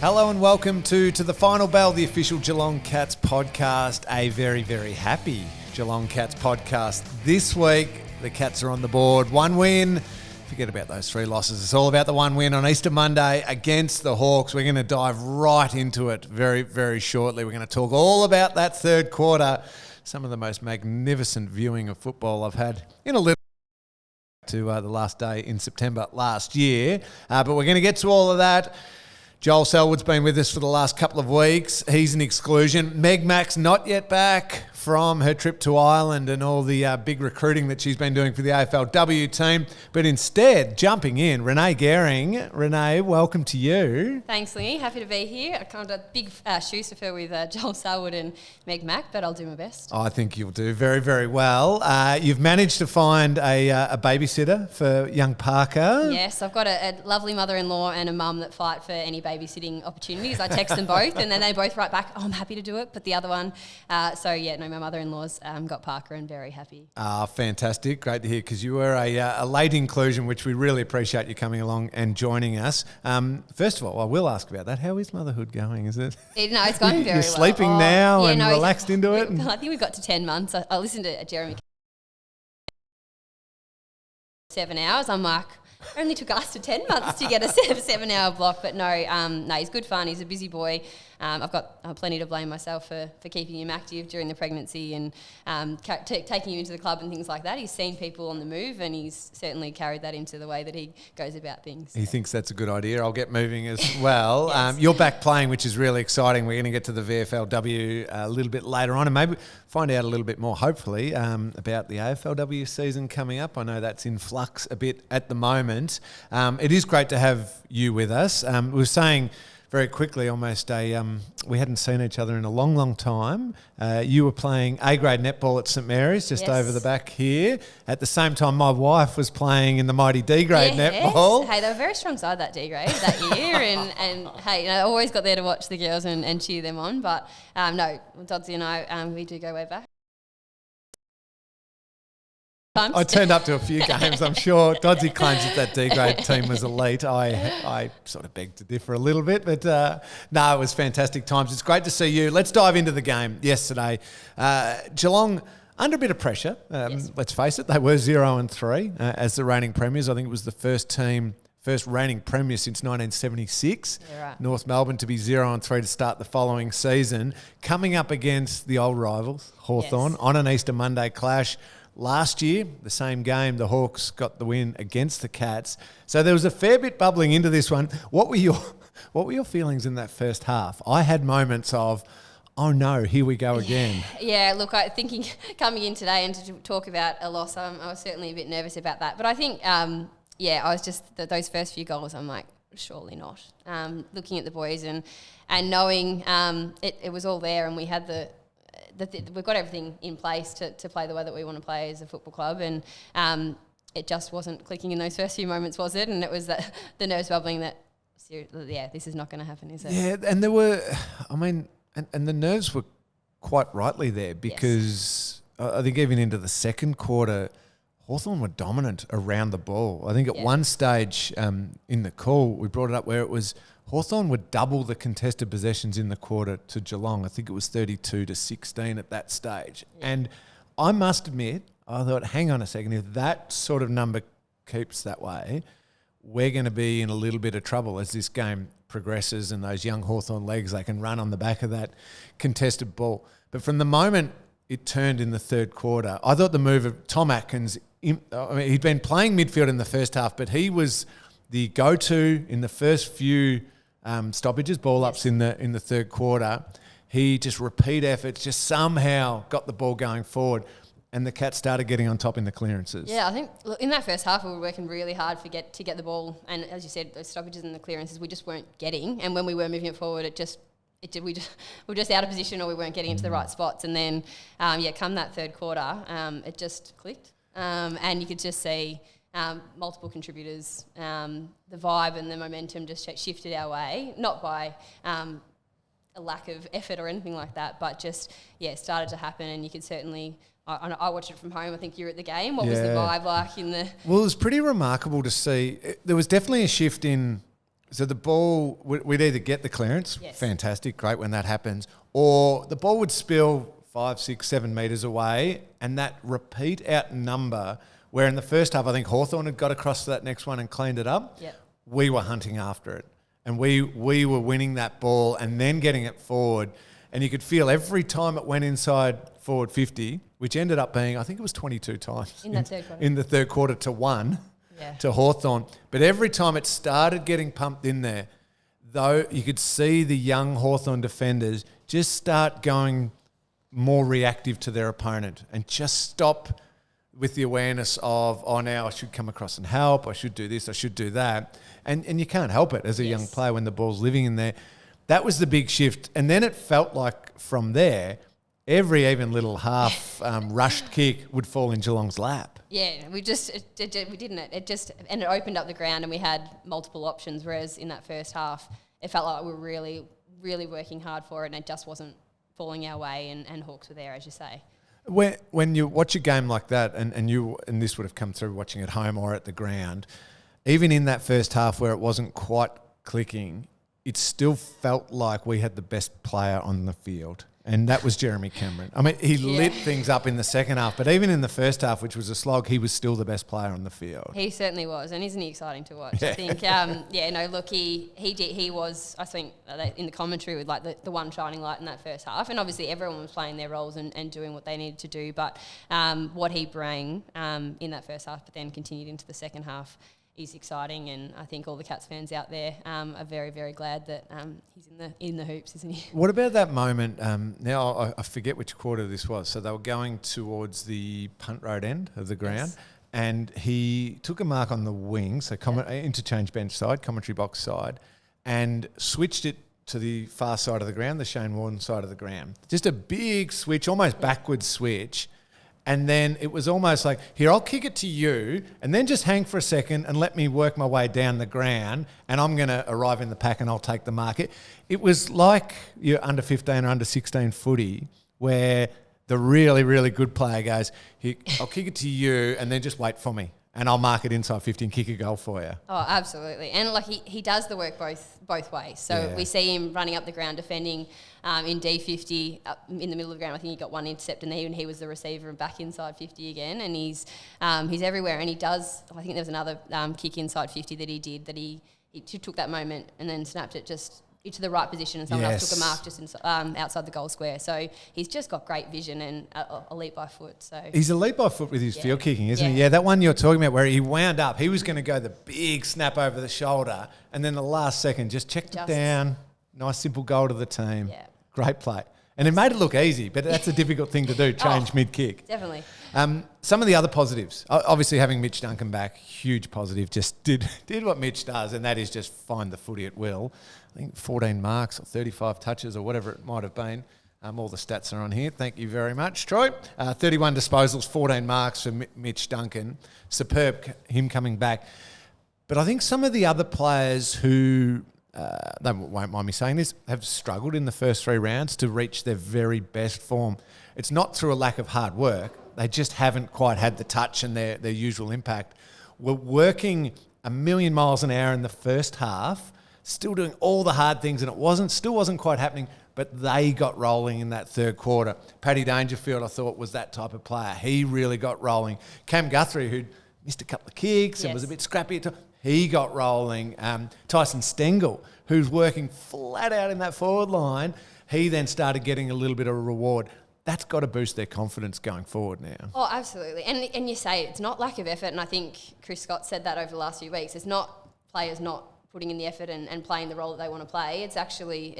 Hello and welcome to the Final Bell, the official Geelong Cats podcast. A very, very happy Geelong Cats podcast. This week, the Cats are on the board. One win. Forget about those 3 losses. It's all about the one win on Easter Monday against the Hawks. We're going to dive right into it very, very shortly. We're going to talk all about that third quarter. Some of the most magnificent viewing of football I've had in a little to the last day in September last year. But we're going to get to all of that. Joel Selwood's been with us for the last couple of weeks. He's an exclusion. Meg Mack's not yet back from her trip to Ireland and all the big recruiting that she's been doing for the AFLW team. But instead, jumping in, Renee Garing. Renee, welcome to you. Thanks, Ling. Happy to be here. I kind of big shoes to fill with Joel Selwood and Meg Mack, but I'll do my best. I think you'll do very, very well. You've managed to find a babysitter for young Parker. Yes, I've got a lovely mother-in-law and a mum that fight for any babysitting opportunities. I text them both and then they both write back, I'm happy to do it, but the other one. My mother-in-law's got Parker and very happy. Fantastic. Great to hear, because you were a late inclusion, which we really appreciate you coming along and joining us. First of all, I will ask about that. How is motherhood going? Is it? It's going very well. You're sleeping now and relaxed into it? I think we've got to 10 months. I listened to Jeremy 7 hours. I'm like, it only took us to 10 months to get a 7-hour block, but no, he's good fun. He's a busy boy. I've got plenty to blame myself for keeping him active during the pregnancy and taking him into the club and things like that. He's seen people on the move and he's certainly carried that into the way that he goes about things. He thinks that's a good idea. I'll get moving as well. Yes. You're back playing, which is really exciting. We're going to get to the VFLW a little bit later on and maybe find out a little bit more, hopefully, about the AFLW season coming up. I know that's in flux a bit at the moment. It is great to have you with us. We were saying very quickly, almost we hadn't seen each other in a long, long time. You were playing A-grade netball at St Mary's, just over the back here. At the same time, my wife was playing in the mighty D-grade netball. Hey, they were a very strong side, that D-grade, that year. and hey, I always got there to watch the girls and cheer them on. But no, Dodsy and I, we do go way back. I turned up to a few games, I'm sure. Dodsy claims that D-grade team was elite. I sort of beg to differ a little bit, but no, it was fantastic times. It's great to see you. Let's dive into the game yesterday. Geelong under a bit of pressure. Yes. Let's face it, they were 0-3 as the reigning premiers. I think it was the first reigning premier since 1976. Yeah, right. North Melbourne to be 0-3 to start the following season. Coming up against the old rivals, Hawthorn, on an Easter Monday clash. Last year, the same game, the Hawks got the win against the Cats. So there was a fair bit bubbling into this one. What were your feelings in that first half? I had moments of, oh no, here we go again. Yeah, look, I thinking coming in today and to talk about a loss, I was certainly a bit nervous about that. But I think, I was just those first few goals, I'm like, surely not. Looking at the boys and knowing it was all there, and we had we've got everything in place to play the way that we want to play as a football club, and it just wasn't clicking in those first few moments, was it? And it was the nerves bubbling that, this is not going to happen, is it? Yeah, and there were, and the nerves were quite rightly there, because I think even into the second quarter, Hawthorn were dominant around the ball. I think at one stage in the call, we brought it up where it was Hawthorn would double the contested possessions in the quarter to Geelong. I think it was 32-16 at that stage. Yeah. And I must admit, I thought, hang on a second, if that sort of number keeps that way, we're going to be in a little bit of trouble as this game progresses and those young Hawthorn legs, they can run on the back of that contested ball. But from the moment it turned in the third quarter, I thought the move of Tom Atkins, he'd been playing midfield in the first half, but he was the go-to in the first few stoppages, ball-ups in the third quarter. He just repeat efforts, just somehow got the ball going forward, and the Cats started getting on top in the clearances. Yeah, I think in that first half we were working really hard to get the ball, and as you said, those stoppages and the clearances we just weren't getting, and when we were moving it forward, we were just out of position, or we weren't getting into the right spots, and then come that third quarter, it just clicked, and you could just see multiple contributors, the vibe and the momentum just shifted our way, not by a lack of effort or anything like that, but just, started to happen, and you could certainly, I watched it from home, I think you were at the game. What was the vibe like in the... Well, it was pretty remarkable to see. There was definitely a shift in So the ball, we'd either get the clearance, Yes. fantastic, great when that happens, or the ball would spill 5, 6, 7 metres away, and that repeat outnumber, where in the first half I think Hawthorn had got across to that next one and cleaned it up. Yep. We were hunting after it, and we were winning that ball and then getting it forward, and you could feel every time it went inside forward 50, which ended up being, I think it was 22 times In that third quarter. in the third quarter to 1. Yeah. To Hawthorn. But every time it started getting pumped in there, though, you could see the young Hawthorn defenders just start going more reactive to their opponent and just stop with the awareness of, oh, now I should come across and help, I should do this, I should do that. And you can't help it as a young player when the ball's living in there. That was the big shift. And then it felt like from there, every even little half rushed kick would fall in Geelong's lap. Yeah, we didn't. It opened up the ground, and we had multiple options. Whereas in that first half, it felt like we were really, really working hard for it, and it just wasn't falling our way. And Hawks were there, as you say. When you watch a game like that, and this would have come through watching at home or at the ground, even in that first half where it wasn't quite clicking, it still felt like we had the best player on the field. And that was Jeremy Cameron. I mean, he lit things up in the second half, but even in the first half, which was a slog, he was still the best player on the field. He certainly was, and isn't he exciting to watch? Yeah. I think, he was, I think, in the commentary with like the one shining light in that first half, and obviously everyone was playing their roles and doing what they needed to do, but what he bring in that first half, but then continued into the second half, is exciting, and I think all the Cats fans out there are very, very glad that he's in the hoops, isn't he? What about that moment? Now I forget which quarter this was. So they were going towards the punt road end of the ground, Yes. and he took a mark on the wing, so interchange bench side, commentary box side, and switched it to the far side of the ground, the Shane Warne side of the ground. Just a big switch, almost backwards switch. And then it was almost like, here, I'll kick it to you and then just hang for a second and let me work my way down the ground and I'm going to arrive in the pack and I'll take the market. It was like your under 15 or under 16 footy where the really, really good player goes, here, I'll kick it to you and then just wait for me and I'll mark it inside 50 and kick a goal for you. Oh, absolutely. And like he does the work both ways. So we see him running up the ground defending in D50 up in the middle of the ground. I think he got one intercept and he was the receiver and back inside 50 again. And he's everywhere. And he does, I think there was another kick inside 50 that he did that he took that moment and then snapped it just into the right position and someone else took a mark just outside the goal square. So he's just got great vision and elite by foot. So he's elite by foot with his field kicking, isn't he? Yeah, that one you're talking about where he wound up, he was going to go the big snap over the shoulder and then the last second just checked it down. Nice simple goal to the team. Yeah. Great play. And it made it look easy, but that's a difficult thing to do, change mid-kick. Definitely. Some of the other positives, obviously having Mitch Duncan back, huge positive, just did what Mitch does, and that is just find the footy at will. I think 14 marks or 35 touches or whatever it might have been. All the stats are on here. Thank you very much, Troy. 31 disposals, 14 marks for Mitch Duncan. Superb, him coming back. But I think some of the other players who, they won't mind me saying this, have struggled in the first 3 rounds to reach their very best form. It's not through a lack of hard work. They just haven't quite had the touch and their usual impact. We're working a million miles an hour in the first half, still doing all the hard things, and it still wasn't quite happening, but they got rolling in that third quarter. Paddy Dangerfield, I thought, was that type of player. He really got rolling. Cam Guthrie, who'd missed a couple of kicks and was a bit scrappy at times, he got rolling. Tyson Stengel, who's working flat out in that forward line, he then started getting a little bit of a reward. That's got to boost their confidence going forward now. Oh, absolutely. And you say it's not lack of effort, and I think Chris Scott said that over the last few weeks. It's not players not putting in the effort and playing the role that they want to play. It's actually,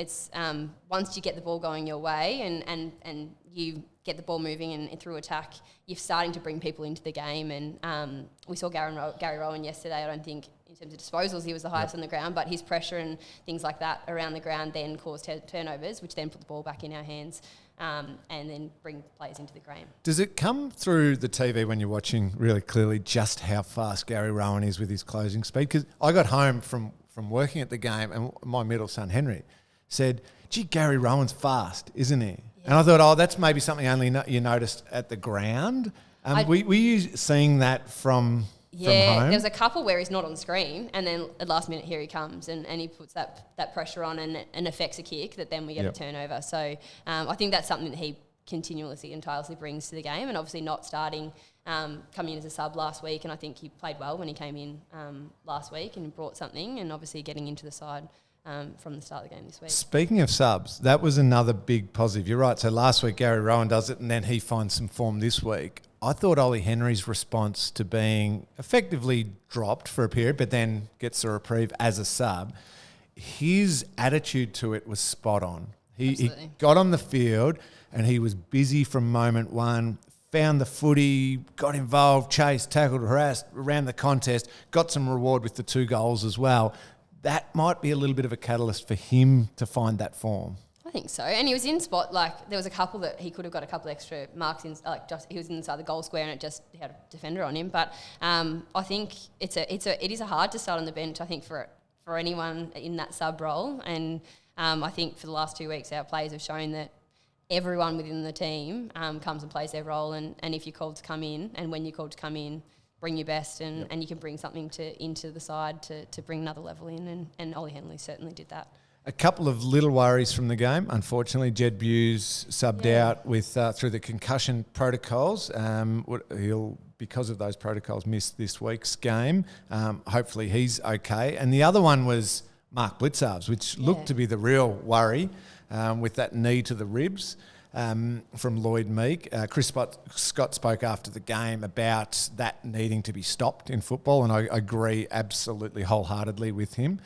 once you get the ball going your way and you get the ball moving and through attack, you're starting to bring people into the game. And we saw Gary Rowan yesterday. I don't think in terms of disposals he was the highest on the ground, but his pressure and things like that around the ground then caused turnovers, which then put the ball back in our hands. And then bring players into the game. Does it come through the TV when you're watching really clearly just how fast Gary Rowan is with his closing speed? Because I got home from working at the game and my middle son, Henry, said, gee, Gary Rowan's fast, isn't he? Yeah. And I thought, that's maybe something only you noticed at the ground. Were you seeing that from Yeah, home. there was a couple where he's not on screen, and then at last minute here he comes, and he puts that pressure on and affects a kick that then we get a turnover. So I think that's something that he continuously and tirelessly brings to the game, and obviously not starting coming in as a sub last week, and I think he played well when he came in last week and brought something, and obviously getting into the side from the start of the game this week. Speaking of subs, that was another big positive. You're right. So last week Gary Rowan does it, and then he finds some form this week. I thought Ollie Henry's response to being effectively dropped for a period, but then gets a reprieve as a sub, his attitude to it was spot on. He got on the field and he was busy from moment one, found the footy, got involved, chased, tackled, harassed, ran the contest, got some reward with the 2 goals as well. That might be a little bit of a catalyst for him to find that form. I think so, and he was in spot, like there was a couple that he could have got a couple extra marks in, like just he was inside the goal square and he had a defender on him. But I think it is hard to start on the bench. I think for anyone in that sub role, and I think for the last 2 weeks our players have shown that everyone within the team comes and plays their role, and if you're called to come in, and when you're called to come in, bring your best, and you can bring something into the side to bring another level in, and Ollie Henley certainly did that. A couple of little worries from the game. Unfortunately, Jed Buse subbed out with through the concussion protocols. He'll, because of those protocols, miss this week's game. Hopefully he's okay. And the other one was Mark Blitzarves, which looked to be the real worry with that knee to the ribs. From Lloyd Meek. Chris Scott spoke after the game about that needing to be stopped in football, and I agree absolutely wholeheartedly with him.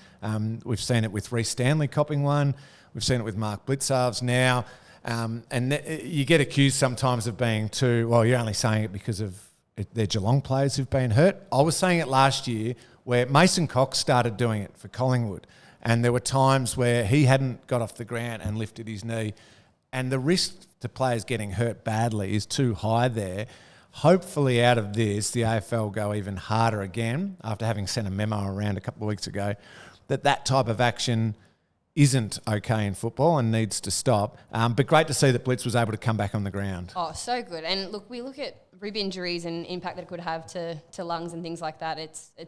We've seen it with Reece Stanley copping one. We've seen it with Mark Blitzarves now. And you get accused sometimes of being too, well, you're only saying it because of they're Geelong players who've been hurt. I was saying it last year where Mason Cox started doing it for Collingwood, and there were times where he hadn't got off the ground and lifted his knee, and the risk to players getting hurt badly is too high there. Hopefully out of this, the AFL go even harder again, after having sent a memo around a couple of weeks ago, that type of action isn't okay in football and needs to stop. But great to see that Blitz was able to come back on the ground. Oh, so good. And look, we look at rib injuries and impact that it could have to lungs and things like that.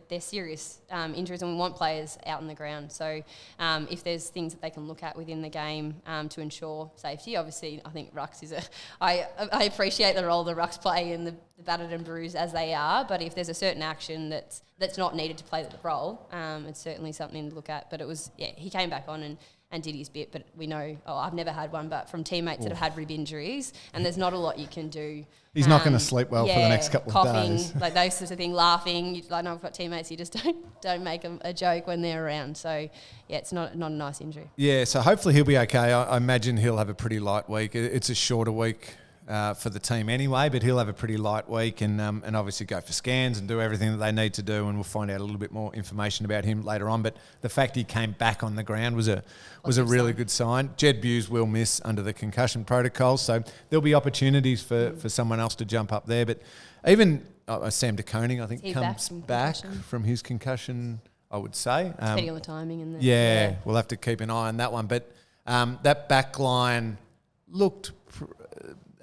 They're serious injuries, and we want players out on the ground. So if there's things that they can look at within the game to ensure safety, obviously I think rucks is I appreciate the role the rucks play in the battered and bruised as they are, but if there's a certain action that's not needed to play the role, it's certainly something to look at. But it was, he came back on and did his bit, but we know, I've never had one, but from teamates that have had rib injuries, and there's not a lot you can do. He's not going to sleep well for the next couple of days. Like those sorts of things, laughing. I know I've got teammates, you just don't make a joke when they're around. So, yeah, it's not a nice injury. Yeah, so hopefully he'll be okay. I imagine he'll have a pretty light week. It's a shorter week for the team anyway, but he'll have a pretty light week and obviously go for scans and do everything that they need to do, and we'll find out a little bit more information about him later on. But the fact he came back on the ground was a really good sign. Jed Buse will miss under the concussion protocol, so there'll be opportunities for someone else to jump up there. But even Sam De Koning, I think, comes back from his concussion, I would say. Depending on the timing. And we'll have to keep an eye on that one. But that back line looked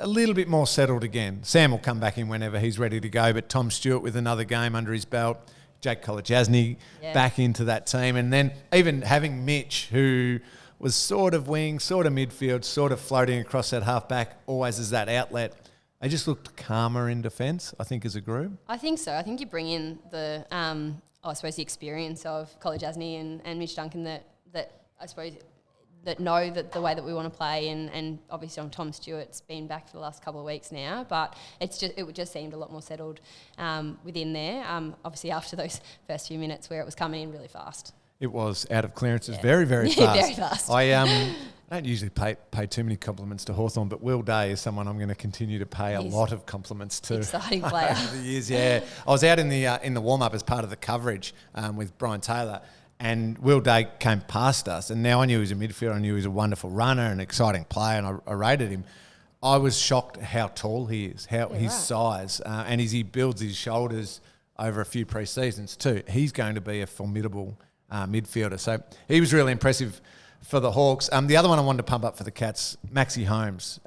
a little bit more settled again. Sam will come back in whenever he's ready to go, but Tom Stewart with another game under his belt, Jake Kolodjasny back into that team, and then even having Mitch, who was sort of wing, sort of midfield, sort of floating across that half-back, always as that outlet. They just looked calmer in defence, I think, as a group. I think so. I think you bring in the, I suppose, the experience of Kolodjasny and Mitch Duncan that I suppose that know that the way that we want to play, and obviously Tom Stewart's been back for the last couple of weeks now, but it just seemed a lot more settled within there. Obviously after those first few minutes where it was coming in really fast. It was out of clearances, very, very fast. Very fast. I don't usually pay too many compliments to Hawthorn, but Will Day is someone I'm going to continue to pay a lot of compliments to. Exciting player. Over the years, yeah. I was out in the warm-up as part of the coverage with Brian Taylor, and Will Day came past us, and now I knew he was a midfielder. I knew he was a wonderful runner, an exciting player, and I rated him. I was shocked how tall he is, his size, and as he builds his shoulders over a few pre-seasons too, he's going to be a formidable midfielder. So he was really impressive for the Hawks. The other one I wanted to pump up for the Cats, Maxi Holmes.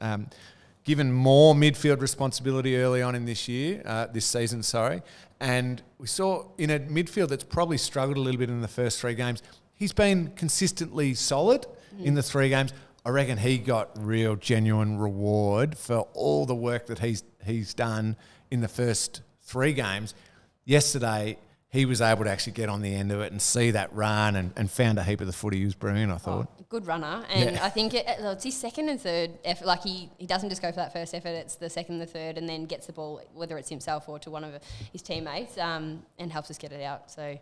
Given more midfield responsibility early on in this season, And we saw in a midfield that's probably struggled a little bit in the first 3 games. He's been consistently solid in the 3 games. I reckon he got real genuine reward for all the work that he's done in the first 3 games. Yesterday, he was able to actually get on the end of it and see that run and found a heap of the footy he was brilliant, I thought. Good runner. And I think it's his second and third effort. Like he doesn't just go for that first effort, it's the second and the third, and then gets the ball, whether it's himself or to one of his teammates, and helps us get it out. So,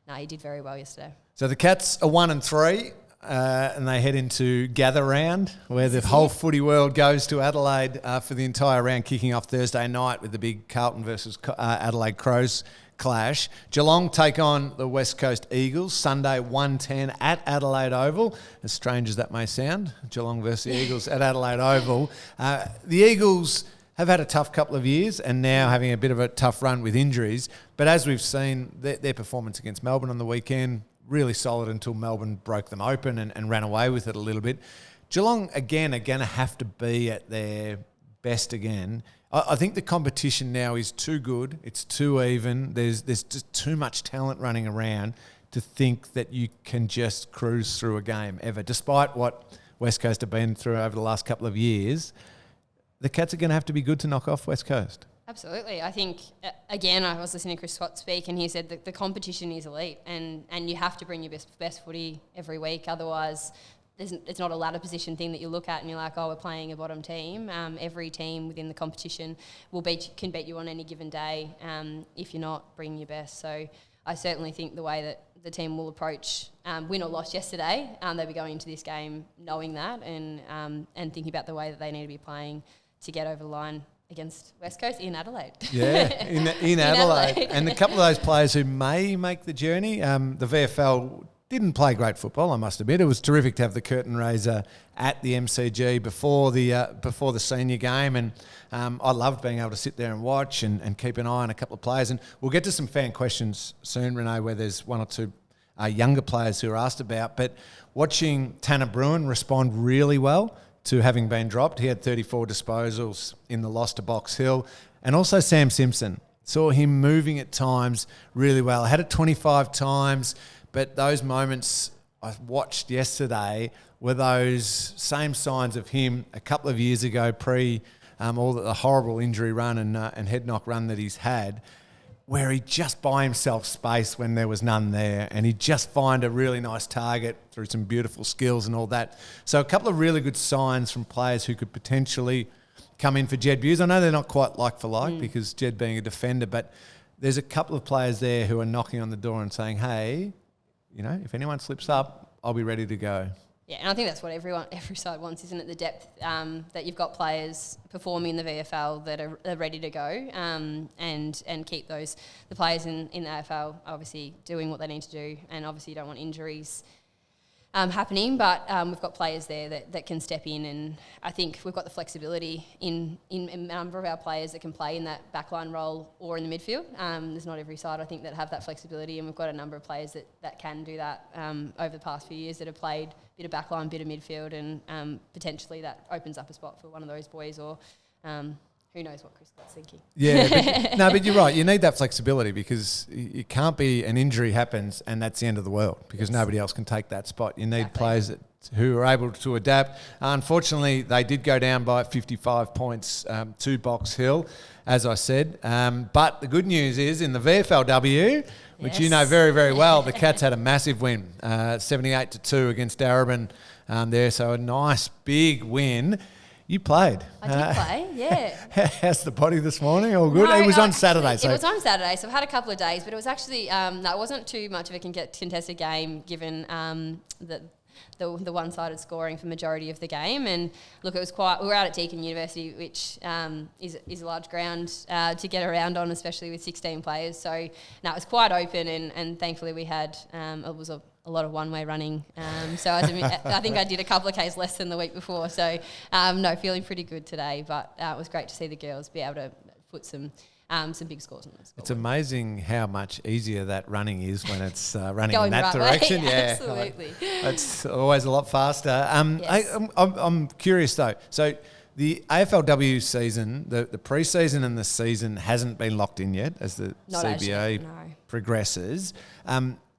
no, he did very well yesterday. So the Cats are 1-3. And they head into gather round where the whole footy world goes to Adelaide for the entire round, kicking off Thursday night with the big Carlton versus Adelaide Crows clash. Geelong take on the West Coast Eagles Sunday 1:10 at Adelaide Oval. As strange as that may sound, Geelong versus the Eagles at Adelaide Oval. The Eagles have had a tough couple of years and now having a bit of a tough run with injuries. But as we've seen, their performance against Melbourne on the weekend, really solid until Melbourne broke them open and ran away with it a little bit. Geelong, again, are going to have to be at their best again. I think the competition now is too good. It's too even. There's just too much talent running around to think that you can just cruise through a game ever. Despite what West Coast have been through over the last couple of years, the Cats are going to have to be good to knock off West Coast. Absolutely. I think, again, I was listening to Chris Scott speak and he said that the competition is elite and you have to bring your best footy every week. Otherwise, it's not a ladder position thing that you look at and you're like, oh, we're playing a bottom team. Every team within the competition can beat you on any given day if you're not bringing your best. So I certainly think the way that the team will approach win or loss yesterday, they'll be going into this game knowing that and thinking about the way that they need to be playing to get over the line against West Coast in Adelaide. Yeah, in Adelaide. And a couple of those players who may make the journey, the VFL didn't play great football, I must admit. It was terrific to have the curtain raiser at the MCG before the senior game, and I loved being able to sit there and watch and keep an eye on a couple of players. And we'll get to some fan questions soon, Renee, where there's 1 or 2 younger players who are asked about. But watching Tanner Bruin respond really well to having been dropped. He had 34 disposals in the loss to Box Hill. And also Sam Simpson. Saw him moving at times really well. I had it 25 times, but those moments I watched yesterday were those same signs of him a couple of years ago, pre all the horrible injury run and head knock run that he's had, where he just buy himself space when there was none there, and he'd just find a really nice target through some beautiful skills and all that. So a couple of really good signs from players who could potentially come in for Jed Buse. I know they're not quite like for like because Jed being a defender, but there's a couple of players there who are knocking on the door and saying, hey, if anyone slips up, I'll be ready to go. Yeah, and I think that's what every side wants, isn't it? The depth that you've got players performing in the VFL that are ready to go, and keep the players in the AFL obviously doing what they need to do, and obviously you don't want injuries happening, but we've got players there that can step in, and I think we've got the flexibility in a number of our players that can play in that backline role or in the midfield. There's not every side, I think, that have that flexibility, and we've got a number of players that can do that over the past few years that have played a bit of backline, bit of midfield, and potentially that opens up a spot for one of those boys or who knows what Chris Scott's thinking. Yeah, but you're right. You need that flexibility because it can't be an injury happens and that's the end of the world because nobody else can take that spot. You need players who are able to adapt. Unfortunately, they did go down by 55 points to Box Hill, as I said. But the good news is in the VFLW, which you know very, very well, the Cats had a massive win, 78-2 against Darebin there. So a nice big win. You played. I did play, yeah. How's the body this morning? All good? It was on Saturday. It was on Saturday, so I've had a couple of days, but it was actually, it wasn't too much of a contested game given the one-sided scoring for majority of the game. And look, we were out at Deakin University, which is a large ground to get around on, especially with 16 players. So no, it was quite open, and thankfully we had it was a lot of one-way running. So I think I did a couple of Ks less than the week before. So no, feeling pretty good today. But it was great to see the girls be able to put some big scores on those. It's amazing how much easier that running is when it's running in that right direction. Way. Yeah, absolutely. It's always a lot faster. Yes. I'm curious though. So The AFLW season, the pre-season and the season hasn't been locked in yet as the CBA progresses.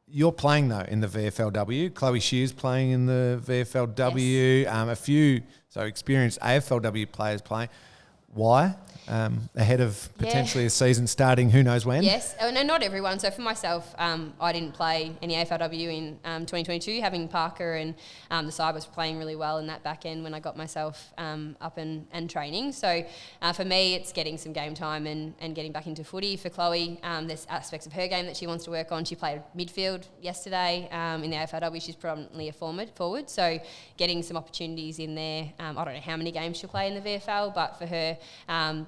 You're playing, though, in the VFLW. Chloe Shear's playing in the VFLW. Yes. A few experienced AFLW players playing. Why? Ahead of potentially a season starting who knows when? Yes. No, not everyone. So for myself, I didn't play any AFLW in 2022, having Parker and the side was playing really well in that back end when I got myself up and training. So for me, it's getting some game time and getting back into footy. For Chloe, there's aspects of her game that she wants to work on. She played midfield yesterday in the AFLW. She's predominantly a forward. So getting some opportunities in there. I don't know how many games she'll play in the VFL, but for her,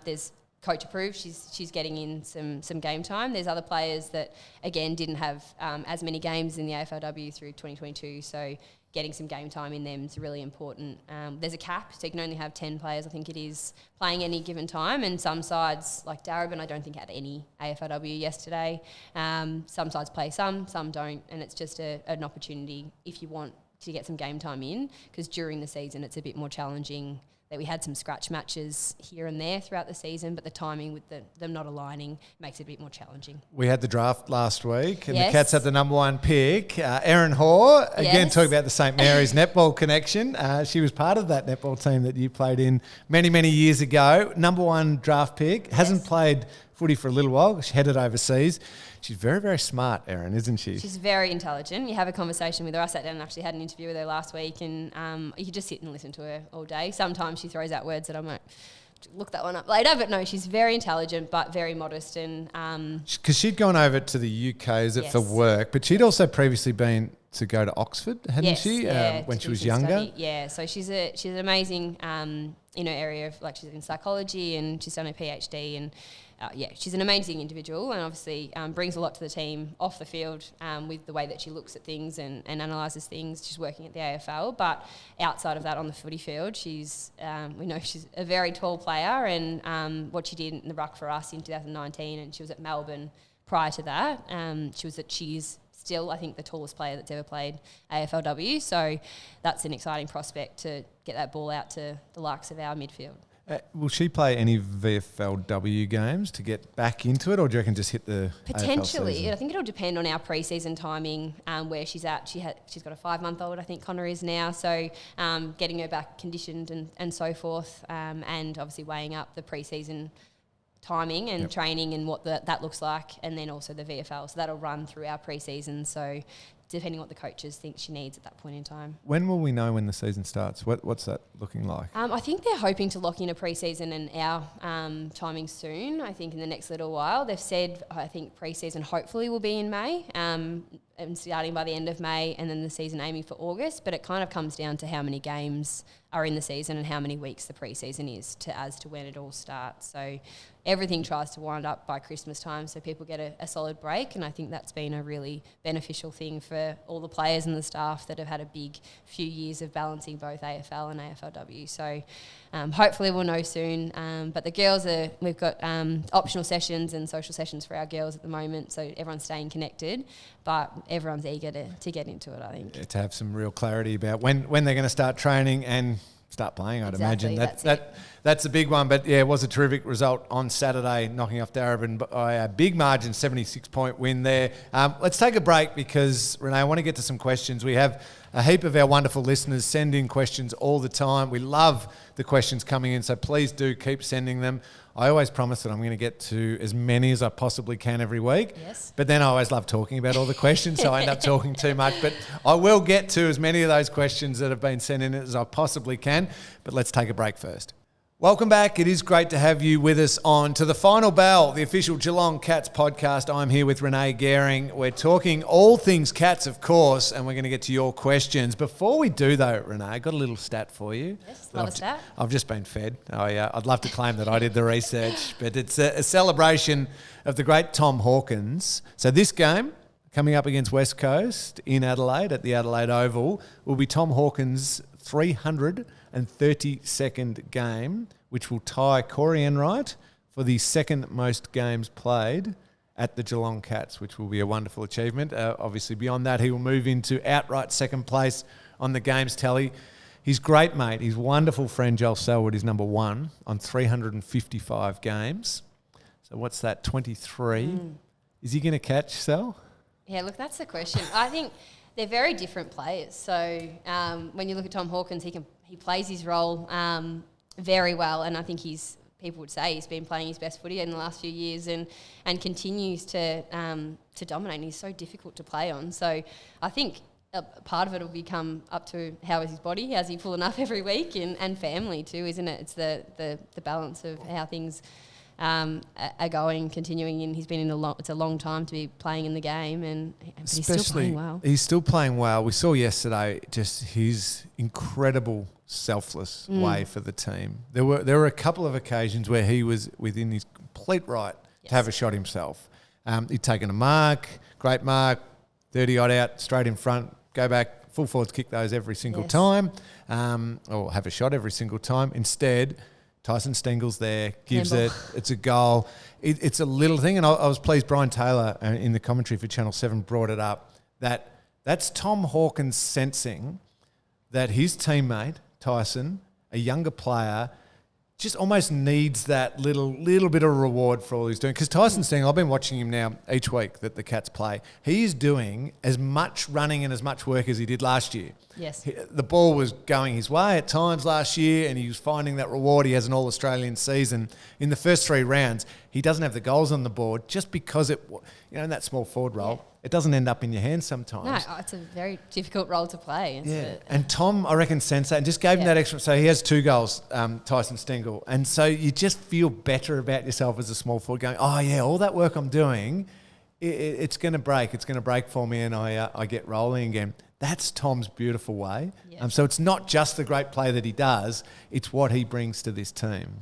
there's coach approved. She's getting in some game time. There's other players that again didn't have as many games in the AFLW through 2022. So getting some game time in them is really important. There's a cap, so you can only have 10 players, I think it is, playing any given time. And some sides, like Darabin, I don't think had any AFLW yesterday. Some sides play some don't. And it's just an opportunity if you want to get some game time in, because during the season it's a bit more challenging. That we had some scratch matches here and there throughout the season, but the timing with them not aligning makes it a bit more challenging. We had the draft last week, and the Cats had the number one pick. Erin Hoare, again, talking about the St Mary's netball connection. She was part of that netball team that you played in many, many years ago. Number one draft pick. Hasn't played footy for a little while. She headed overseas. She's very, very smart, Erin, isn't she? She's very intelligent. You have a conversation with her. I sat down and actually had an interview with her last week, and you could just sit and listen to her all day. Sometimes she throws out words that I might look that one up later, but no, she's very intelligent but very modest. And because she'd gone over to the UK, is it for work? But she'd also previously been to go to Oxford, hadn't she? When she was younger. Study. Yeah, so she's an amazing area of, like, she's in psychology and she's done a PhD and. She's an amazing individual and obviously brings a lot to the team off the field with the way that she looks at things and analyses things. She's working at the AFL, but outside of that on the footy field, she's she's a very tall player, and what she did in the ruck for us in 2019, and she was at Melbourne prior to that. She's still, I think, the tallest player that's ever played AFLW, so that's an exciting prospect to get that ball out to the likes of our midfield. Will she play any VFLW games to get back into it, or do you reckon just hit the potentially? I think it'll depend on our pre-season timing, where she's at. She's got a 5-month-old, I think Connor is now, so getting her back conditioned and so forth, and obviously weighing up the pre-season timing and training and what that looks like, and then also the VFL. So that'll run through our pre-season. So depending on what the coaches think she needs at that point in time. When will we know when the season starts? What's that looking like? I think they're hoping to lock in a pre-season and our timing soon. I think in the next little while. They've said, I think pre-season hopefully will be in May, and starting by the end of May, and then the season aiming for August. But it kind of comes down to how many games are in the season and how many weeks the pre-season is as to when it all starts. So everything tries to wind up by Christmas time so people get a solid break, and I think that's been a really beneficial thing for all the players and the staff that have had a big few years of balancing both AFL and AFLW. So hopefully we'll know soon. But the girls we've got optional sessions and social sessions for our girls at the moment, so everyone's staying connected, but everyone's eager to get into it, I think. To have some real clarity about when they're going to start training and start playing, I'd imagine. That's a big one. But yeah, it was a terrific result on Saturday, knocking off Darabin by a big margin, 76-point win there. Let's take a break because, Renee, I want to get to some questions. We have a heap of our wonderful listeners send in questions all the time. We love the questions coming in, so please do keep sending them. I always promise that I'm going to get to as many as I possibly can every week. Yes. But then I always love talking about all the questions, so I end up talking too much. But I will get to as many of those questions that have been sent in as I possibly can. But let's take a break first. Welcome back. It is great to have you with us on To the Final Bell, the official Geelong Cats podcast. I'm here with Renee Garing. We're talking all things Cats, of course, and we're going to get to your questions. Before we do, though, Renee, I got a little stat for you. Yes, love a stat. I've just been fed. Oh, yeah. I'd love to claim that I did the research, but it's a celebration of the great Tom Hawkins. So this game, coming up against West Coast in Adelaide at the Adelaide Oval, will be Tom Hawkins' 332nd game, which will tie Corey Enright for the second most games played at the Geelong Cats, which will be a wonderful achievement. Obviously, beyond that, he will move into outright second place on the games tally. His great mate, his wonderful friend Joel Selwood is number 1 on 355 games. So what's that, 23? Is he going to catch, Sel? Yeah, look, that's the question. I think they're very different players. So when you look at Tom Hawkins, he plays his role very well, and I think people would say he's been playing his best footy in the last few years and continues to dominate. And he's so difficult to play on. So I think part of it will become up to how is his body, how's he pulling up every week, and family too, isn't it? It's the balance of how things are going, continuing, and he's been it's a long time to be playing in the game, but he's still playing well. He's still playing well. We saw yesterday just his incredible selfless way for the team. There were a couple of occasions where he was within his complete right to have a shot himself. He'd taken a mark, great mark, 30-odd out, straight in front, go back, full forwards kick those every single time, or have a shot every single time. Instead, Tyson Stengel's there, gives it, it's a goal. It's a little thing, and I was pleased Brian Taylor in the commentary for Channel 7 brought it up, that's Tom Hawkins sensing that his teammate, Tyson, a younger player, just almost needs that little bit of reward for all he's doing. Because Tyson Stengel, I've been watching him now each week that the Cats play. He is doing as much running and as much work as he did last year. Yes. The ball was going his way at times last year, and he was finding that reward. He has an All-Australian season. In the first 3 rounds, he doesn't have the goals on the board just because in that small forward role, it doesn't end up in your hands sometimes. No, it's a very difficult role to play. And Tom, I reckon, sensed that and just gave him that extra. So he has 2 goals, Tyson Stengel. And so you just feel better about yourself as a small forward going, oh, yeah, all that work I'm doing, it's going to break. It's going to break for me, and I get rolling again. That's Tom's beautiful way. Yeah. So it's not just the great play that he does, it's what he brings to this team.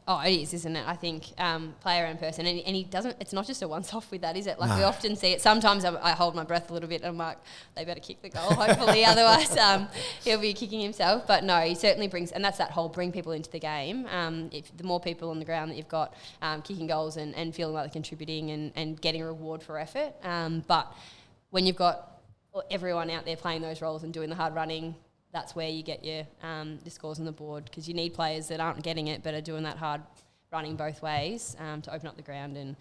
Oh, it is, isn't it? I think player and person, and he doesn't. It's not just a once-off with that, is it? Like we often see it. Sometimes I hold my breath a little bit, and I'm like, they better kick the goal, hopefully, otherwise he'll be kicking himself. But no, he certainly brings, and that's that whole bring people into the game. If the more people on the ground that you've got kicking goals and feeling like they're contributing and getting a reward for effort. But when you've got everyone out there playing those roles and doing the hard running, that's where you get your scores on the board, because you need players that aren't getting it but are doing that hard running both ways to open up the ground and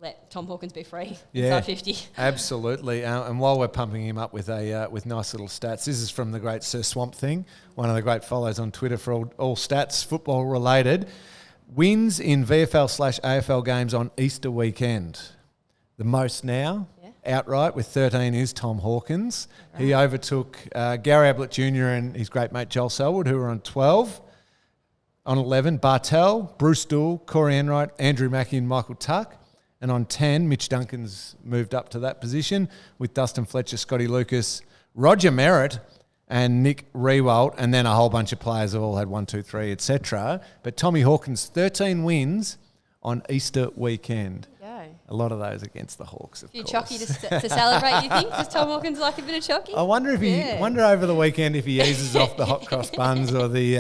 let Tom Hawkins be free inside 50. Absolutely. And while we're pumping him up with nice little stats, this is from the great Sir Swamp Thing, one of the great follows on Twitter for all stats, football related. Wins in VFL/AFL games on Easter weekend. The most now. Outright with 13 is Tom Hawkins. Right. He overtook Gary Ablett Jr. and his great mate Joel Selwood, who were on 12. On 11, Bartel, Bruce Dool, Corey Enright, Andrew Mackey and Michael Tuck. And on 10, Mitch Duncan's moved up to that position with Dustin Fletcher, Scotty Lucas, Roger Merritt and Nick Rewalt, and then a whole bunch of players have all had 1, 2, 3, etc. But Tommy Hawkins, 13 wins on Easter weekend. A lot of those against the Hawks, of course. Chalky to celebrate, you think? Does Tom Hawkins like a bit of chalky? I wonder if wonder over the weekend if he eases off the hot cross buns or the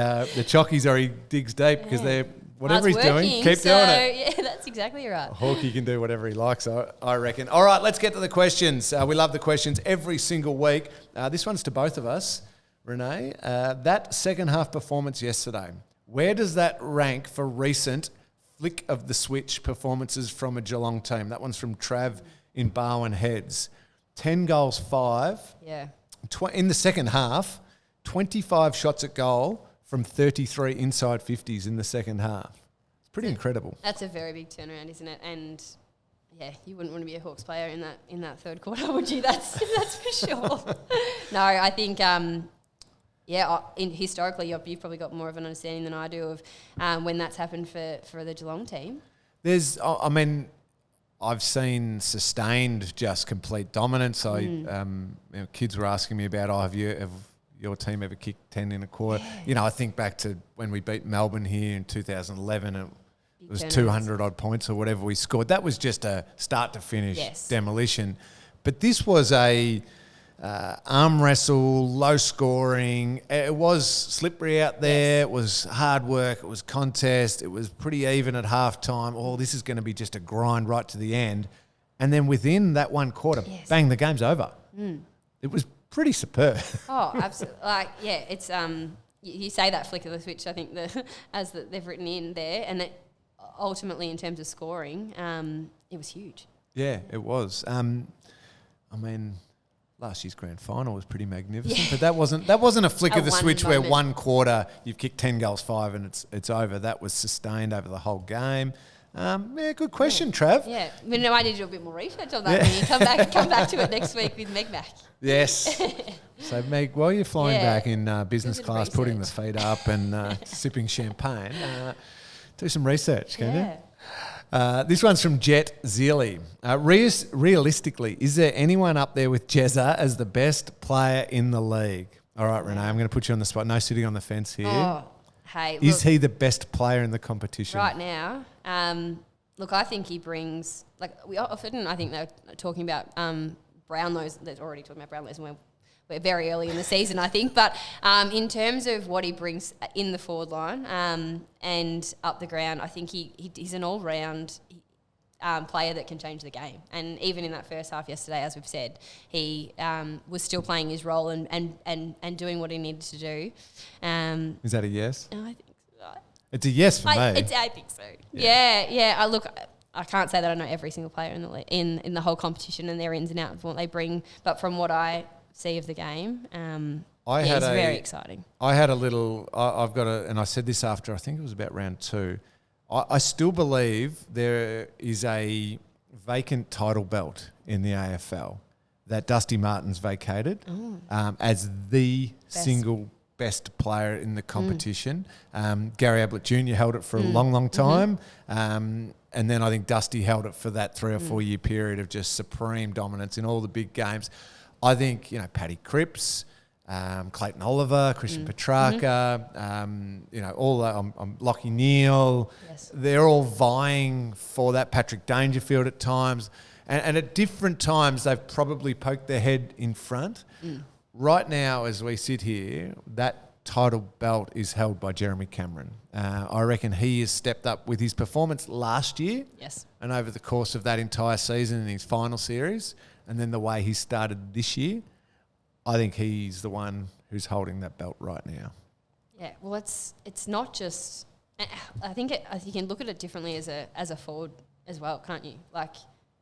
chockies, or he digs deep, because they're whatever he's doing, keep doing it. Yeah, that's exactly right. Hawkey can do whatever he likes, I reckon. All right, let's get to the questions. We love the questions every single week. This one's to both of us, Renee. That second half performance yesterday, where does that rank for recent flick of the switch performances from a Geelong team? That one's from Trav in Barwon Heads. 10 goals, 5. Yeah. In the second half, 25 shots at goal from 33 inside 50s in the second half. It's pretty incredible. That's a very big turnaround, isn't it? And yeah, you wouldn't want to be a Hawks player in that third quarter, would you? That's for sure. No, I think historically, you've probably got more of an understanding than I do of when that's happened for the Geelong team. I've seen sustained, just complete dominance. Kids were asking me about, have your team ever kicked 10 in a quarter? Yeah. I think back to when we beat Melbourne here in 2011. It was 200 odd points or whatever we scored. That was just a start to finish demolition. But this was a arm wrestle, low scoring. It was slippery out there. It was hard work. It was contest. It was pretty even at half time. Oh, this is going to be just a grind right to the end. And then within that one quarter, bang, the game's over. It was pretty superb. Oh, absolutely. Like, yeah, it's you say that flick of the switch. I think they've written in there, and that ultimately in terms of scoring, it was huge. Yeah, it was. I mean, last year's grand final was pretty magnificent, but that wasn't a flick of the switch where one quarter you've kicked 10 goals, 5 and it's over. That was sustained over the whole game. Good question, Trav. Yeah, I need to do a bit more research on that when you come back to it next week with Meg back. Yes. So Meg, while you're flying back in business class, putting the feet up and sipping champagne, do some research, can you? This one's from Jet Zealy. Realistically, is there anyone up there with Jezza as the best player in the league? All right, Renee, I'm going to put you on the spot. No sitting on the fence here. Oh, hey. Is he the best player in the competition? Right now, look, I think he brings, we often, I think they're talking about Brownlow's, they're already talking about Brownlow's, and we're very early in the season, I think. But in terms of what he brings in the forward line and up the ground, I think he's an all-round player that can change the game. And even in that first half yesterday, as we've said, he was still playing his role and doing what he needed to do. Is that a yes? I think so. It's a yes for me. I think so. Yeah. I can't say that I know every single player in the whole competition and their ins and outs of what they bring, but from what I see of the game, it's very exciting. I had a little. And I said this after I think it was about round 2. I still believe there is a vacant title belt in the AFL that Dusty Martin's vacated as the single best player in the competition. Gary Ablett Jr. held it for a long time. And then I think Dusty held it for that 3 or 4 year period of just supreme dominance in all the big games. I think, Paddy Cripps, Clayton Oliver, Christian Petrarca, Lockie Neal, they're all vying for that. Patrick Dangerfield at times. And at different times, they've probably poked their head in front. Right now, as we sit here, that title belt is held by Jeremy Cameron. I reckon he has stepped up with his performance last year and over the course of that entire season in his final series, and then the way he started this year. I think he's the one who's holding that belt right now. Yeah, well, it's not just. I think you can look at it differently as a forward as well, can't you? Like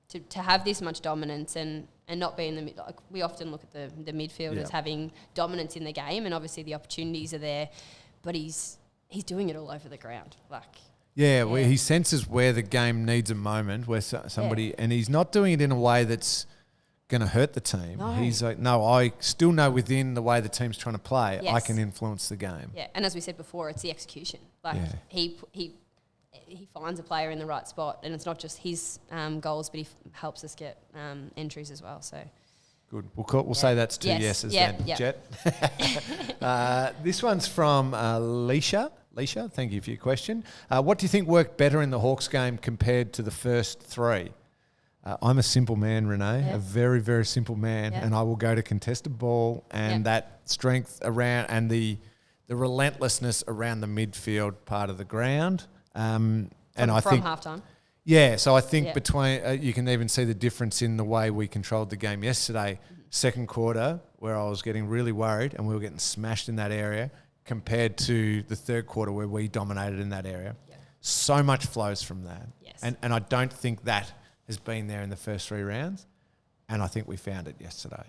to have this much dominance and not be in the mid. Like we often look at the midfield as having dominance in the game, and obviously the opportunities are there, but he's doing it all over the ground. Well, he senses where the game needs a moment where somebody, and he's not doing it in a way that's going to hurt the team. No. He's like, no, I still know within the way the team's trying to play, I can influence the game. Yeah, and as we said before, it's the execution. He finds a player in the right spot, and it's not just his goals, but he helps us get entries as well. So good. We'll say that's 2 yeses then, Jet. This one's from Leisha. Leisha, thank you for your question. What do you think worked better in the Hawks game compared to the first 3? I'm a simple man, Renee, a very, very simple man, and I will go to contested ball and that strength around and the relentlessness around the midfield part of the ground. And I think from halftime. Yeah, so I think between you can even see the difference in the way we controlled the game yesterday. Second quarter, where I was getting really worried and we were getting smashed in that area, compared to the third quarter where we dominated in that area. Yeah. So much flows from that. Yes. And I don't think that has been there in the first 3 rounds, and I think we found it yesterday.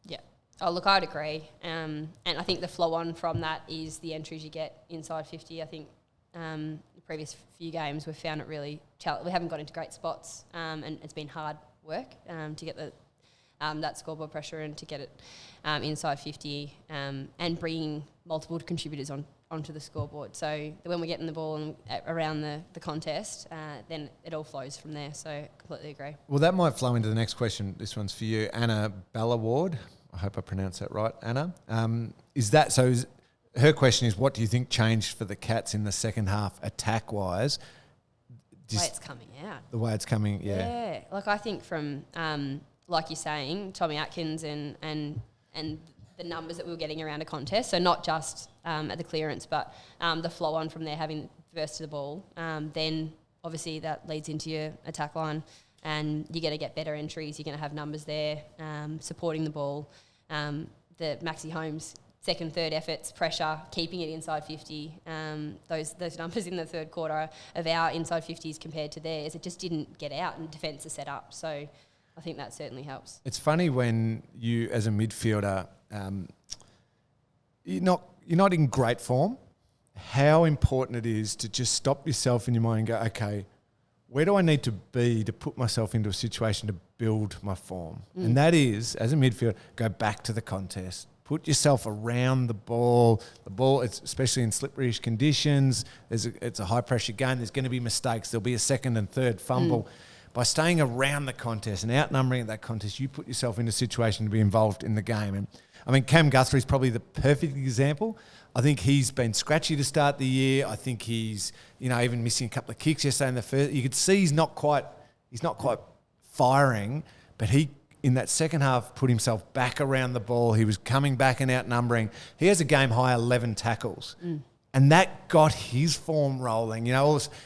Yeah. Oh, look, I'd agree. And I think the flow on from that is the entries you get inside 50. I think the previous few games we've found it really we haven't got into great spots, and it's been hard work to get that scoreboard pressure and to get it inside 50 and bringing multiple contributors onto the scoreboard. So when we're getting the ball around the contest, then it all flows from there. So completely agree. Well, that might flow into the next question. This one's for you, Anna Ballaward. I hope I pronounced that right, Anna. Her question is, what do you think changed for the Cats in the second half attack-wise? The way it's coming out. The way it's coming, Yeah. Like I think from, like you're saying, Tommy Atkins and the numbers that we were getting around a contest, so not just at the clearance, but the flow on from there, having first to the ball, then obviously that leads into your attack line, and you're going to get better entries, you're going to have numbers there supporting the ball. Maxi Holmes second, third efforts, pressure, keeping it inside 50, those numbers in the third quarter of our inside 50s compared to theirs, it just didn't get out and defence is set up. So I think that certainly helps. It's funny when you, as a midfielder, you're not in great form, how important it is to just stop yourself in your mind and go, okay, where do I need to be to put myself into a situation to build my form? And that is, as a midfielder, go back to the contest. Put yourself around the ball. The ball, it's especially in slipperish conditions, it's a high-pressure game. There's going to be mistakes. There'll be a second and third fumble. By staying around the contest and outnumbering that contest, you put yourself in a situation to be involved in the game. And I mean, Cam Guthrie's probably the perfect example. I think he's been scratchy to start the year. I think he's, even missing a couple of kicks yesterday in the first. You could see he's not quite firing, but he, in that second half, put himself back around the ball. He was coming back and outnumbering. He has a game high 11 tackles. And that got his form rolling.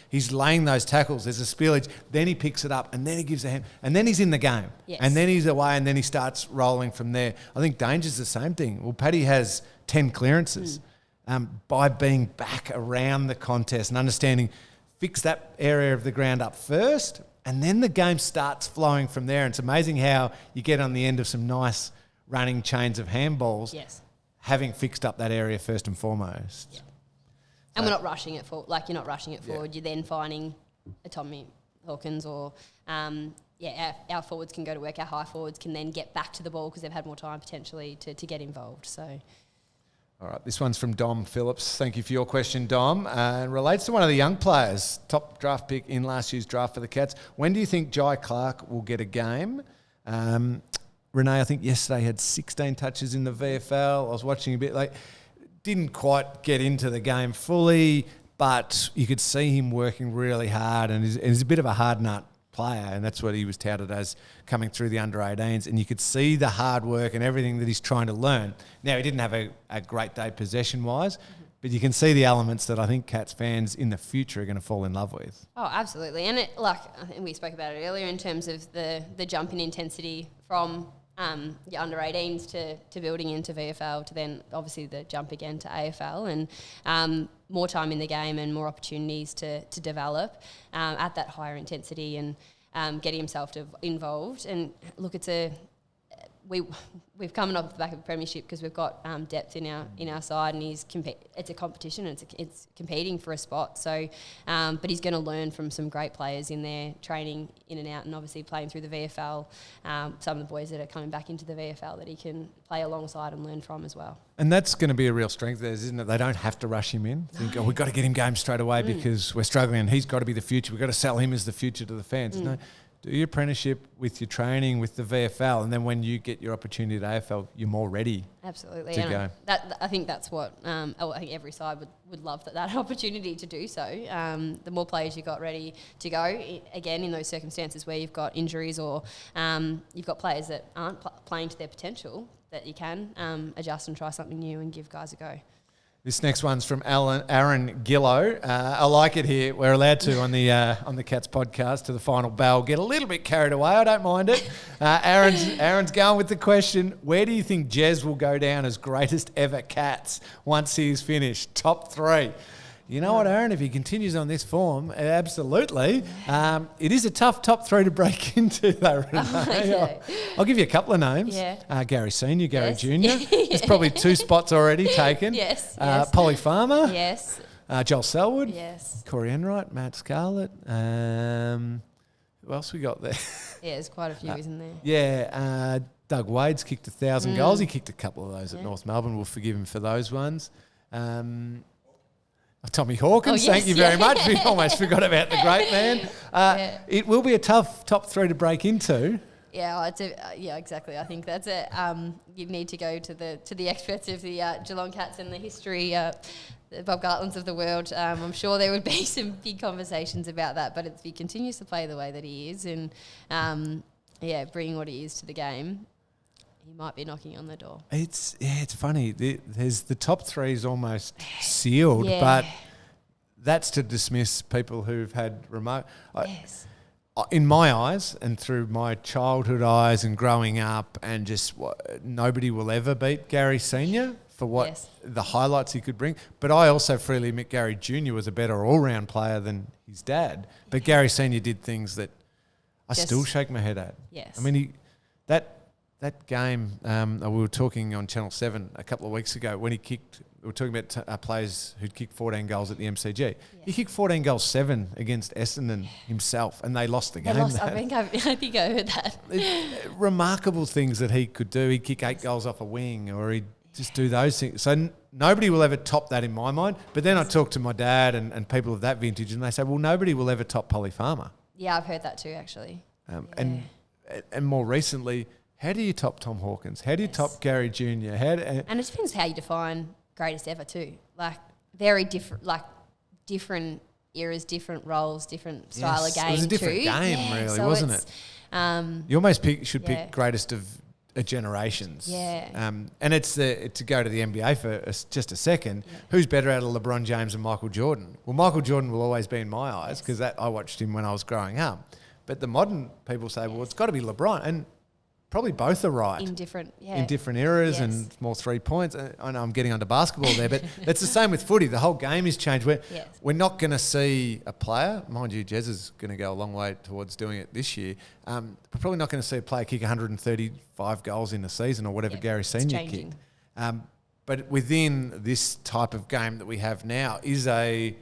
He's laying those tackles. There's a spillage. Then he picks it up and then he gives a hand. And then he's in the game. Yes. And then he's away and then he starts rolling from there. I think Danger's the same thing. Well, Paddy has 10 clearances by being back around the contest and understanding, fix that area of the ground up first and then the game starts flowing from there. And it's amazing how you get on the end of some nice running chains of handballs, having fixed up that area first and foremost. Yeah. And we're not rushing it forward. Like, you're not rushing it forward. You're then finding a Tommy Hawkins or, our forwards can go to work. Our high forwards can then get back to the ball because they've had more time potentially to get involved. So, all right, this one's from Dom Phillips. Thank you for your question, Dom. And relates to one of the young players, top draft pick in last year's draft for the Cats. When do you think Jai Clark will get a game? Renee, I think yesterday had 16 touches in the VFL. I was watching a bit didn't quite get into the game fully, but you could see him working really hard and he's a bit of a hard nut player, and that's what he was touted as coming through the under-18s, and you could see the hard work and everything that he's trying to learn. Now, he didn't have a great day possession-wise, but you can see the elements that I think Cats fans in the future are going to fall in love with. Oh, absolutely. And I think we spoke about it earlier in terms of the jump in intensity from your under-18s to building into VFL to then obviously the jump again to AFL and more time in the game and more opportunities to develop at that higher intensity and getting himself involved. And look, we've come off the back of the premiership because we've got depth in our side, and it's a competition. It's competing for a spot. So, but he's going to learn from some great players in there, training in and out, and obviously playing through the VFL. Some of the boys that are coming back into the VFL that he can play alongside and learn from as well. And that's going to be a real strength there, isn't it? They don't have to rush him in. Think, we've got to get him game straight away because we're struggling, and he's got to be the future. We've got to sell him as the future to the fans. No. Do your apprenticeship with your training with the VFL, and then when you get your opportunity at AFL, you're more ready. Absolutely, to go. I think that's what I think every side would love that opportunity to do so. The more players you've got ready to go, again in those circumstances where you've got injuries or you've got players that aren't playing to their potential, that you can adjust and try something new and give guys a go. This next one's from Aaron Gillow. I like it here. We're allowed to on the Cats podcast to the final bell get a little bit carried away. I don't mind it. Aaron's going with the question: where do you think Jez will go down as greatest ever Cats once he's finished? Top 3. You know what, Aaron? If he continues on this form, absolutely. It is a tough top 3 to break into, though, Renee. I'll give you a couple of names. Yeah. Gary Senior, Gary Junior. There's probably 2 spots already taken. Yes. Polly Farmer. Yes. Joel Selwood. Yes. Corey Enright, Matt Scarlett. Who else we got there? Yeah, there's quite a few, isn't there? Yeah. Doug Wade's kicked 1,000 goals. He kicked a couple of those at North Melbourne. We'll forgive him for those ones. Tommy Hawkins, thank you very much. We almost forgot about the great man. It will be a tough top 3 to break into. Yeah, exactly. I think that's it. You need to go to the experts of the Geelong Cats and the history, the Bob Gartlands of the world. I'm sure there would be some big conversations about that. But if he continues to play the way that he is and bringing what he is to the game, he might be knocking on the door. It's funny. There's the top 3 is almost sealed, but that's to dismiss people who've had remote. Yes. in my eyes and through my childhood eyes and growing up, and just nobody will ever beat Gary Senior for what the highlights he could bring. But I also freely admit Gary Junior was a better all-round player than his dad. But Gary Senior did things that I still shake my head at. Yes. I mean, that game, we were talking on Channel 7 a couple of weeks ago when he kicked. We were talking about players who'd kicked 14 goals at the MCG. Yeah. He kicked 14 goals 7 against Essendon himself, and they lost the game. I think I heard that. Remarkable things that he could do. He'd kick 8 goals off a wing, or he'd just do those things. So nobody will ever top that in my mind. But then I talk to my dad and people of that vintage, and they say, well, nobody will ever top Polly Farmer. Yeah, I've heard that too, actually. And more recently, how do you top Tom Hawkins? How do you top Gary Jr.? And it depends how you define greatest ever too. Like very different, different eras, different roles, different style of game. It was a different game, really, so wasn't it? You almost should pick greatest of generations. Yeah. And it's to go to the NBA for just a second. Yeah. Who's better out of LeBron James and Michael Jordan? Well, Michael Jordan will always be in my eyes because I watched him when I was growing up. But the modern people say, well, it's got to be LeBron. And probably both are right. In different eras and more 3 points. I know I'm getting onto basketball there, but it's the same with footy. The whole game has changed. We're not going to see a player, mind you, Jez is going to go a long way towards doing it this year. We're probably not going to see a player kick 135 goals in a season or whatever Gary Senior kicked. But within this type of game that we have now is a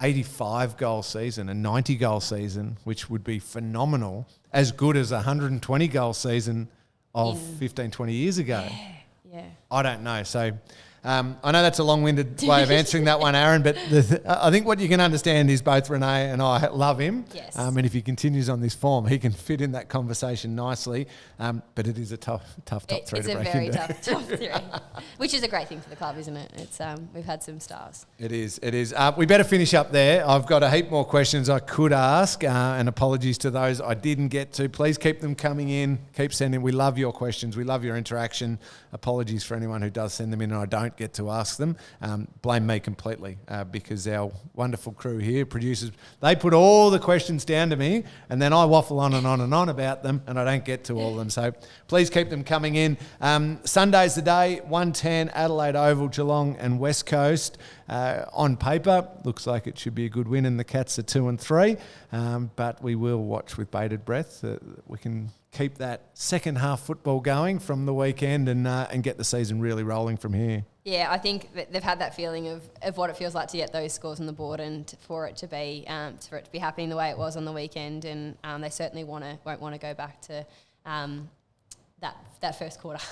85-goal season, a 90-goal season, which would be phenomenal, as good as a 120-goal season of 15, 20 years ago. Yeah. I don't know. So I know that's a long-winded way of answering that one, Aaron, but I think what you can understand is both Renee and I love him. Yes. And if he continues on this form, he can fit in that conversation nicely. But it is a tough top three to break into. It's a very tough top three, which is a great thing for the club, isn't it? It's we've had some stars. It is. We better finish up there. I've got a heap more questions I could ask, and apologies to those I didn't get to. Please keep them coming in. Keep sending. We love your questions. We love your interaction. Apologies for anyone who does send them in and I don't get to ask them. Blame me completely because our wonderful crew here, producers, they put all the questions down to me and then I waffle on and on and on about them and I don't get to all of them. So please keep them coming in. Sunday's the day, 1:10 Adelaide Oval, Geelong and West Coast. On paper, looks like it should be a good win and the Cats are 2-3. But we will watch with bated breath. We can keep that second half football going from the weekend and get the season really rolling from here. Yeah, I think that they've had that feeling of what it feels like to get those scores on the board and for it to be happening the way it was on the weekend, and they certainly won't want to go back to that first quarter.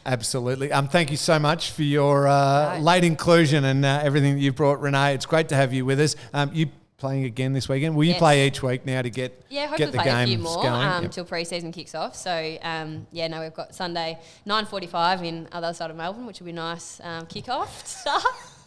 Absolutely. Thank you so much for your late inclusion and everything that you've brought, Renee. It's great to have you with us. You playing again this weekend? Will you play each week now to get the play games a few more going? Till pre-season kicks off. So we've got Sunday 9:45 in other side of Melbourne, which will be nice kick-off start.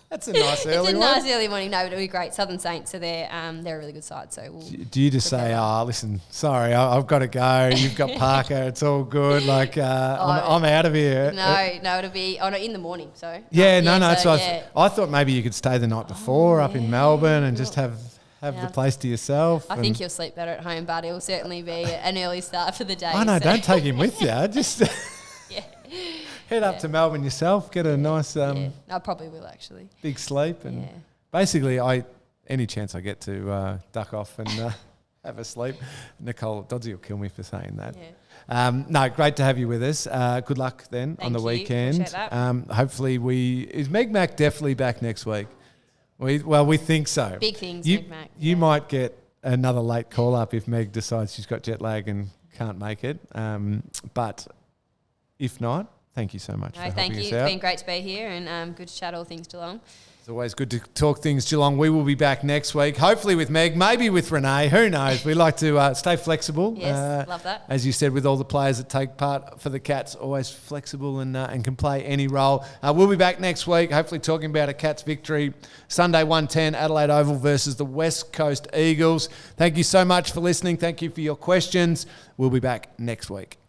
That's a nice early one. It's a nice early morning. No, but it'll be great. Southern Saints, so they're a really good side. So do you just say, listen, sorry, I've got to go. You've got Parker. It's all good. Like I'm out of here. No, it'll be in the morning. So I thought maybe you could stay the night before up in Melbourne and just have the place to yourself. I think you'll sleep better at home, but it'll certainly be an early start for the day. Oh no, don't take him with you. Just head up to Melbourne yourself. Get a nice. I probably will actually. Big sleep and basically, any chance I get to duck off and have a sleep. Nicole Doddsy will kill me for saying that. Yeah. Great to have you with us. Good luck then on the weekend. Appreciate that. Hopefully is Meg Mac definitely back next week? We think so. Big things, Meg Mac. You might get another late call up if Meg decides she's got jet lag and can't make it. But if not, thank you so much for helping us out. Thank you. It's been great to be here and good to chat all things Geelong. It's always good to talk things Geelong. We will be back next week, hopefully with Meg, maybe with Renee. Who knows? We like to stay flexible. Yes, love that. As you said, with all the players that take part for the Cats, always flexible and can play any role. We'll be back next week, hopefully talking about a Cats victory. Sunday 1:10 Adelaide Oval versus the West Coast Eagles. Thank you so much for listening. Thank you for your questions. We'll be back next week.